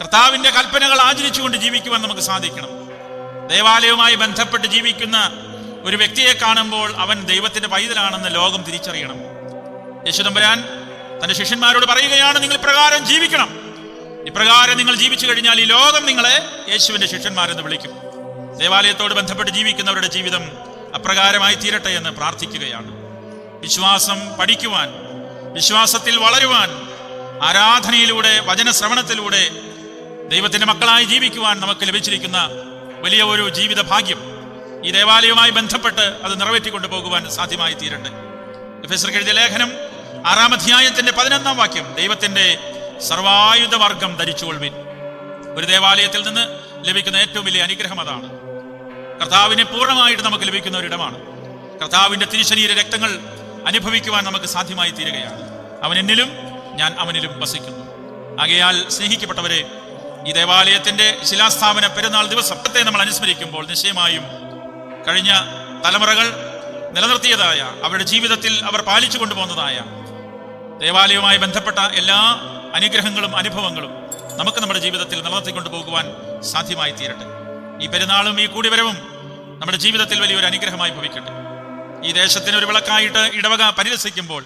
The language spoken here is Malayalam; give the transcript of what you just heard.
കർത്താവിന്റെ കൽപ്പനകൾ ആചരിച്ചുകൊണ്ട് ജീവിക്കുവാൻ നമുക്ക് സാധിക്കണം. ദേവാലയവുമായി ബന്ധപ്പെട്ട് ജീവിക്കുന്ന ഒരു വ്യക്തിയെ കാണുമ്പോൾ അവൻ ദൈവത്തിന്റെ പൈതലാണെന്ന് ലോകം തിരിച്ചറിയണം. യേശുദമ്പുരാൻ തന്റെ ശിഷ്യന്മാരോട് പറയുകയാണ്, നിങ്ങൾ ഇപ്രകാരം ജീവിക്കണം. ഇപ്രകാരം നിങ്ങൾ ജീവിച്ചു കഴിഞ്ഞാൽ ഈ ലോകം നിങ്ങളെ യേശുവിന്റെ ശിഷ്യന്മാരെന്ന് വിളിക്കും. ദേവാലയത്തോട് ബന്ധപ്പെട്ട് ജീവിക്കുന്നവരുടെ ജീവിതം അപ്രകാരമായി തീരട്ടെ എന്ന് പ്രാർത്ഥിക്കുകയാണ്. വിശ്വാസം പഠിക്കുവാൻ, വിശ്വാസത്തിൽ വളരുവാൻ, ആരാധനയിലൂടെ, വചനശ്രവണത്തിലൂടെ ദൈവത്തിന്റെ മക്കളായി ജീവിക്കുവാൻ നമുക്ക് ലഭിച്ചിരിക്കുന്ന വലിയ ഒരു ജീവിത ഭാഗ്യം ഈ ദേവാലയവുമായി ബന്ധപ്പെട്ട് അത് നിറവേറ്റിക്കൊണ്ടു പോകുവാൻ സാധ്യമായി തീരട്ടെ. എഫെസ്യർക്ക് എഴുതിയ ലേഖനം 6-ാം അധ്യായത്തിന്റെ 11-ാം വാക്യം, ദൈവത്തിന്റെ സർവായുധ വർഗം ധരിച്ചുകൊള്ളുവിൻ. ഒരു ദേവാലയത്തിൽ നിന്ന് ലഭിക്കുന്ന ഏറ്റവും വലിയ അനുഗ്രഹം അതാണ്. കർത്താവിനെ പൂർണ്ണമായിട്ട് നമുക്ക് ലഭിക്കുന്ന ഒരിടമാണ്. കർത്താവിന്റെ തിരുശരീര രക്തങ്ങൾ അനുഭവിക്കുവാൻ നമുക്ക് സാധ്യമായി തീരുകയാണ്. അവൻ എന്നിലും, ഞാൻ അവനിലും വസിക്കുന്നു. ആകയാൽ സ്നേഹിക്കപ്പെട്ടവരെ, ഈ ദേവാലയത്തിന്റെ ശിലാസ്ഥാപന പെരുന്നാൾ ദിവസത്തെ നമ്മൾ അനുസ്മരിക്കുമ്പോൾ നിശ്ചയമായും കഴിഞ്ഞ തലമുറകൾ നിലനിർത്തിയതായ, അവരുടെ ജീവിതത്തിൽ അവർ പാലിച്ചു കൊണ്ടുപോകുന്നതായ ദേവാലയവുമായി ബന്ധപ്പെട്ട എല്ലാ അനുഗ്രഹങ്ങളും അനുഭവങ്ങളും നമുക്ക് നമ്മുടെ ജീവിതത്തിൽ നിലനിർത്തിക്കൊണ്ടു പോകുവാൻ സാധ്യമായി തീരട്ടെ. ഈ പെരുന്നാളും ഈ കൂടിവരവും നമ്മുടെ ജീവിതത്തിൽ വലിയൊരു അനുഗ്രഹമായി ഭവിക്കട്ടെ. ഈ ദേശത്തിന് ഒരു വിളക്കായിട്ട് ഇടവക പരിരസിക്കുമ്പോൾ